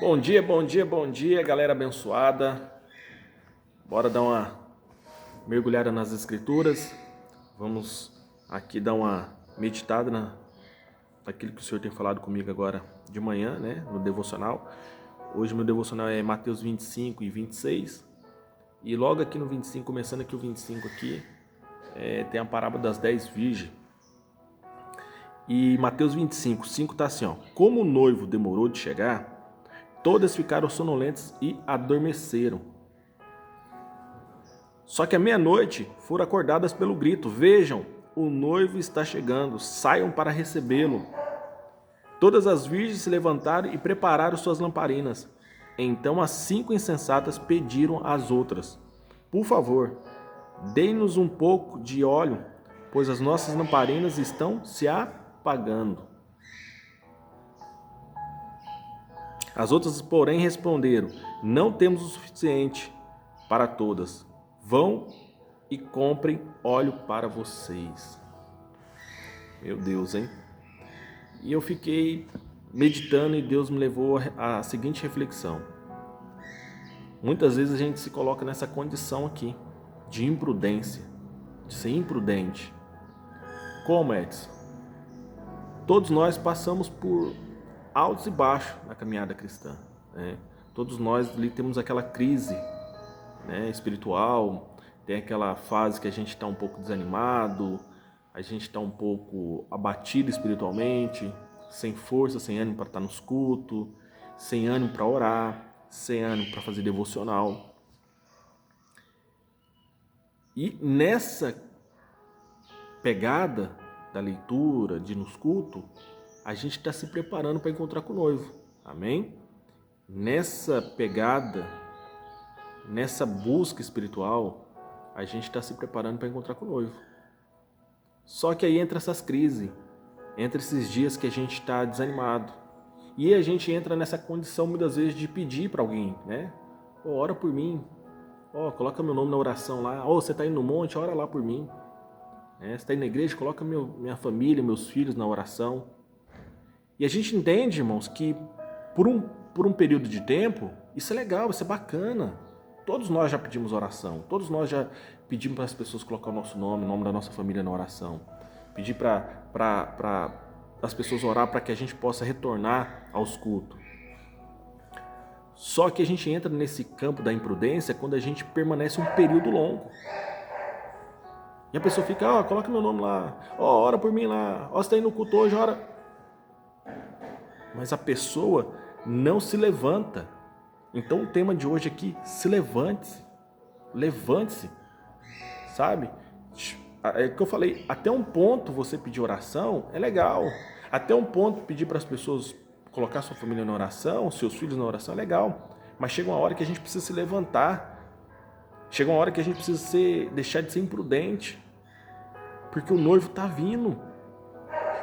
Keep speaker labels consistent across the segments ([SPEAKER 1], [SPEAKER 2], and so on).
[SPEAKER 1] Bom dia, bom dia, bom dia, galera abençoada. Bora dar uma mergulhada nas escrituras. Vamos aqui dar uma meditada naquilo que o Senhor tem falado comigo agora de manhã, né, no devocional. Hoje meu devocional é Mateus 25 e 26. E logo aqui no 25, começando aqui o 25 aqui, tem a parábola das 10 virgens. E Mateus 25, 5 tá assim, ó. Como o noivo demorou de chegar, todas ficaram sonolentas e adormeceram. Só que à meia-noite foram acordadas pelo grito: Vejam, o noivo está chegando, saiam para recebê-lo. Todas as virgens se levantaram e prepararam suas lamparinas. Então as 5 insensatas pediram às outras: Por favor, dê-nos um pouco de óleo, pois as nossas lamparinas estão se apagando. As outras, porém, responderam: Não temos o suficiente para todas. Vão e comprem óleo para vocês. Meu Deus, hein? E eu fiquei meditando e Deus me levou à seguinte reflexão. Muitas vezes a gente se coloca nessa condição aqui, de imprudência, de ser imprudente. Como, Edson? Todos nós passamos por altos e baixos na caminhada cristã, né? Todos nós ali temos aquela crise, né, espiritual, tem aquela fase que a gente está um pouco desanimado, a gente está um pouco abatido espiritualmente, sem força, sem ânimo para estar nos cultos, sem ânimo para orar, sem ânimo para fazer devocional. E nessa pegada da leitura, de ir nos cultos, a gente está se preparando para encontrar com o noivo, amém? Nessa pegada, nessa busca espiritual, a gente está se preparando para encontrar com o noivo. Só que aí entra essas crises, entra esses dias que a gente está desanimado. E a gente entra nessa condição muitas vezes de pedir para alguém, né? Ora por mim, coloca meu nome na oração lá. Você está indo no monte, ora lá por mim. Você está indo na igreja, coloca minha família, meus filhos na oração. E a gente entende, irmãos, que por um período de tempo, isso é legal, isso é bacana. Todos nós já pedimos oração, todos nós já pedimos para as pessoas colocar o nosso nome, o nome da nossa família na oração. Pedir para as pessoas orar para que a gente possa retornar aos cultos. Só que a gente entra nesse campo da imprudência quando a gente permanece um período longo. E a pessoa fica, coloca meu nome lá, ora por mim lá, você está indo no culto hoje, ora. Mas a pessoa não se levanta. Então o tema de hoje aqui, se levante-se. Levante-se. Sabe? É o que eu falei, até um ponto você pedir oração é legal. Até um ponto pedir para as pessoas colocar sua família na oração, seus filhos na oração é legal. Mas chega uma hora que a gente precisa se levantar. Chega uma hora que a gente precisa deixar de ser imprudente. Porque o noivo está vindo.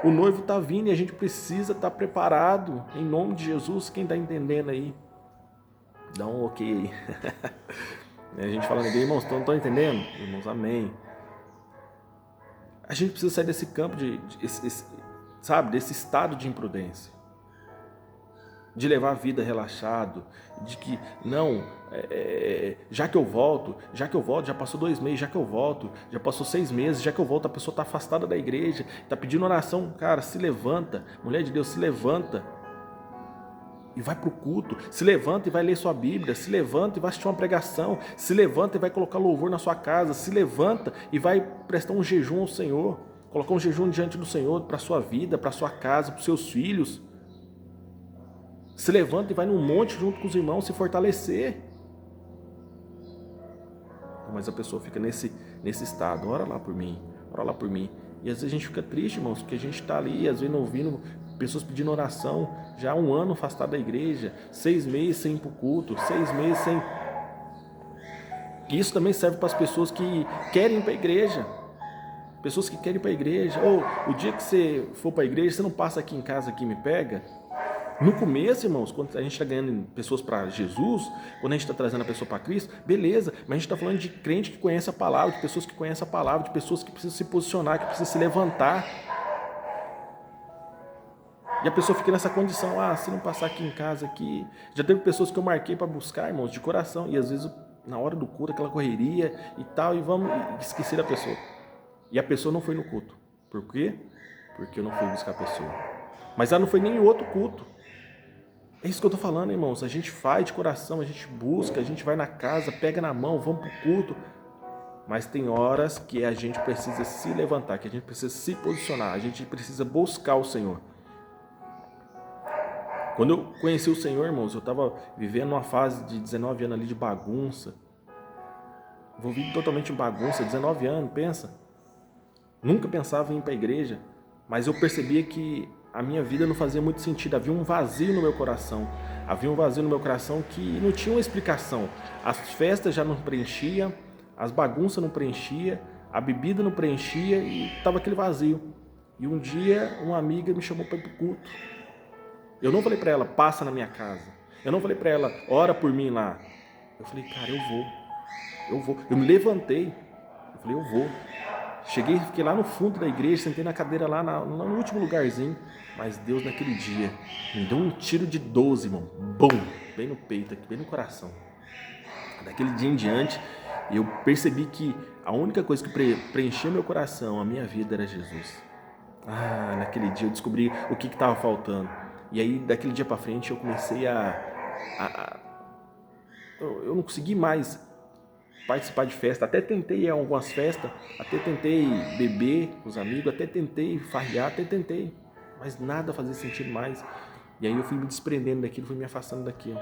[SPEAKER 1] O noivo está vindo e a gente precisa estar preparado. Em nome de Jesus, quem está entendendo aí? Dá um ok aí. A gente falando aqui, irmãos, estão entendendo? Irmãos, amém. A gente precisa sair desse campo, desse estado de imprudência. De levar a vida relaxado, de que, não, já que eu volto, já passou 2 meses, já que eu volto, já passou 6 meses, já que eu volto, a pessoa está afastada da igreja, está pedindo oração, cara, se levanta, mulher de Deus, se levanta e vai para o culto, se levanta e vai ler sua Bíblia, se levanta e vai assistir uma pregação, se levanta e vai colocar louvor na sua casa, se levanta e vai prestar um jejum ao Senhor, colocar um jejum diante do Senhor para a sua vida, para a sua casa, para os seus filhos. Se levanta e vai num monte junto com os irmãos se fortalecer. Mas a pessoa fica nesse estado, ora lá por mim, ora lá por mim. E às vezes a gente fica triste, irmãos, porque a gente está ali, às vezes não ouvindo pessoas pedindo oração, já há 1 ano afastado da igreja, 6 meses sem ir para o culto, 6 meses sem... E isso também serve para as pessoas que querem ir para a igreja. Pessoas que querem ir para a igreja. O dia que você for para a igreja, você não passa aqui em casa que me pega? No começo, irmãos, quando a gente está ganhando pessoas para Jesus, quando a gente está trazendo a pessoa para Cristo, beleza, mas a gente está falando de crente que conhece a palavra, de pessoas que conhecem a palavra, de pessoas que precisam se posicionar, que precisam se levantar. E a pessoa fica nessa condição, se não passar aqui em casa, aqui... Já teve pessoas que eu marquei para buscar, irmãos, de coração, e às vezes na hora do culto, aquela correria e tal, e esqueci da pessoa. E a pessoa não foi no culto. Por quê? Porque eu não fui buscar a pessoa. Mas ela não foi nem em outro culto. É isso que eu tô falando, irmãos. A gente faz de coração, a gente busca, a gente vai na casa, pega na mão, vamos pro culto. Mas tem horas que a gente precisa se levantar, que a gente precisa se posicionar, a gente precisa buscar o Senhor. Quando eu conheci o Senhor, irmãos, eu estava vivendo uma fase de 19 anos ali de bagunça. Envolvido totalmente em bagunça, 19 anos, pensa. Nunca pensava em ir para a igreja, mas eu percebia que a minha vida não fazia muito sentido. Havia um vazio no meu coração. Havia um vazio no meu coração que não tinha uma explicação. As festas já não preenchiam, as bagunças não preenchiam, a bebida não preenchia e estava aquele vazio. E um dia uma amiga me chamou para ir para o culto. Eu não falei para ela, passa na minha casa. Eu não falei para ela, ora por mim lá. Eu falei, cara, eu vou. Eu me levantei, eu falei, eu vou. Cheguei, fiquei lá no fundo da igreja, sentei na cadeira lá no último lugarzinho. Mas Deus naquele dia me deu um tiro de 12, irmão. Bum! Bem no peito, aqui, bem no coração. Daquele dia em diante, eu percebi que a única coisa que preenchia meu coração, a minha vida, era Jesus. Naquele dia eu descobri o que estava faltando. E aí, daquele dia para frente, eu comecei eu não consegui mais participar de festa. Até tentei ir a algumas festas, até tentei beber com os amigos, até tentei farrear, até tentei. Mas nada fazia sentido mais. E aí eu fui me desprendendo daquilo, fui me afastando daquilo.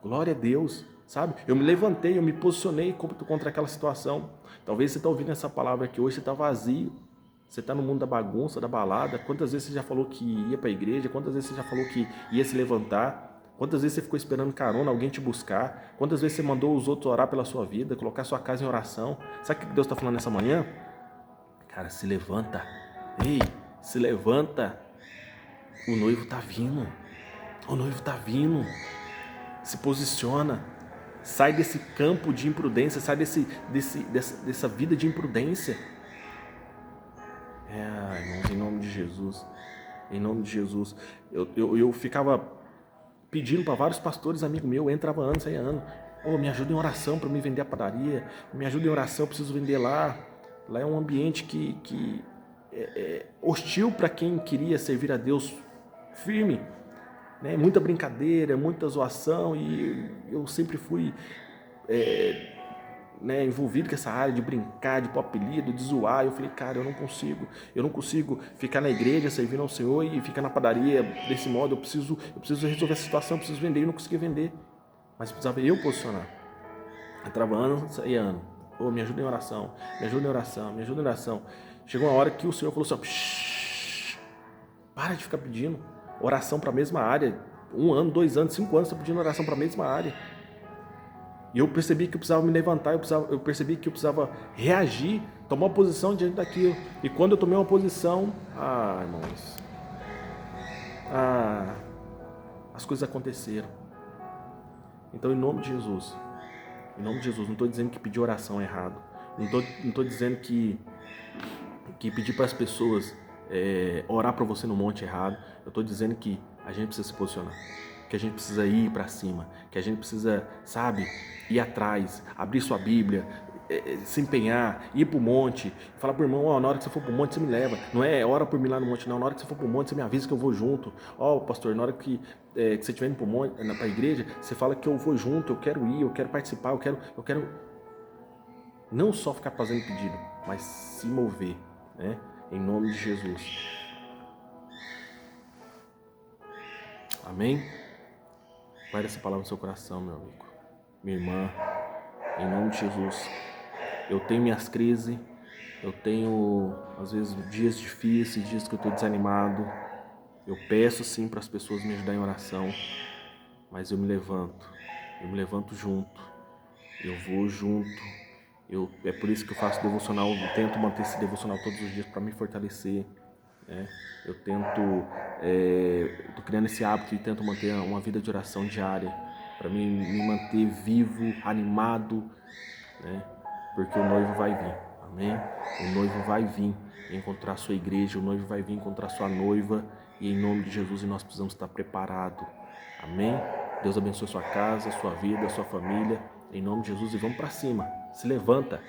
[SPEAKER 1] Glória a Deus, sabe? Eu me levantei, eu me posicionei contra aquela situação. Talvez você está ouvindo essa palavra aqui hoje, você está vazio. Você está no mundo da bagunça, da balada. Quantas vezes você já falou que ia para a igreja? Quantas vezes você já falou que ia se levantar? Quantas vezes você ficou esperando carona, alguém te buscar? Quantas vezes você mandou os outros orar pela sua vida, colocar sua casa em oração? Sabe o que Deus está falando nessa manhã? Cara, se levanta. Ei, se levanta. O noivo está vindo. O noivo está vindo. Se posiciona. Sai desse campo de imprudência. Sai dessa vida de imprudência. Irmãos, em nome de Jesus. Em nome de Jesus. Eu ficava pedindo para vários pastores, amigo meu, entrava ano, saía ano. Me ajuda em oração para me vender a padaria. Me ajuda em oração, eu preciso vender lá. Lá é um ambiente que é hostil para quem queria servir a Deus firme. Né? Muita brincadeira, muita zoação. E eu sempre fui envolvido com essa área de brincar, de pôr apelido, de zoar. Eu falei, cara, eu não consigo ficar na igreja servindo ao Senhor e ficar na padaria desse modo. Eu preciso resolver essa situação, eu preciso vender. Eu não conseguia vender, mas precisava eu posicionar. Entrava ano, saía ano. Me ajuda em oração, me ajuda em oração, me ajuda em oração. Chegou uma hora que o Senhor falou assim, para de ficar pedindo oração para a mesma área. 1 ano, 2 anos, 5 anos, você está pedindo oração para a mesma área. E eu percebi que eu precisava me levantar, eu percebi que eu precisava reagir, tomar uma posição diante daquilo. E quando eu tomei uma posição, irmãos, as coisas aconteceram. Então, em nome de Jesus, não estou dizendo que pedir oração é errado, não estou dizendo que pedir para as pessoas orar para você no monte é errado. Eu estou dizendo que a gente precisa se posicionar, que a gente precisa ir para cima, que a gente precisa, ir atrás, abrir sua Bíblia, se empenhar, ir para o monte, falar para o irmão, na hora que você for para o monte você me leva, não é ora por mim lá no monte, não, na hora que você for para o monte você me avisa que eu vou junto, pastor, na hora que você estiver indo para o monte, para a igreja, você fala que eu vou junto, eu quero ir, eu quero participar, eu quero não só ficar fazendo pedido, mas se mover, né? Em nome de Jesus. Amém? Guarda essa palavra no seu coração, meu amigo, minha irmã, em nome de Jesus. Eu tenho minhas crises, eu tenho, às vezes, dias difíceis, dias que eu estou desanimado. Eu peço, sim, para as pessoas me ajudarem em oração, mas eu me levanto junto, eu vou junto. É por isso que eu faço devocional, eu tento manter esse devocional todos os dias para me fortalecer. Eu tô criando esse hábito e tento manter uma vida de oração diária para me manter vivo, animado, né? Porque o noivo vai vir, Amém? O noivo vai vir encontrar a sua igreja, o noivo vai vir encontrar a sua noiva, e em nome de Jesus nós precisamos estar preparados. Amém? Deus abençoe sua casa, sua vida, sua família, em nome de Jesus, e vamos para cima. Se levanta.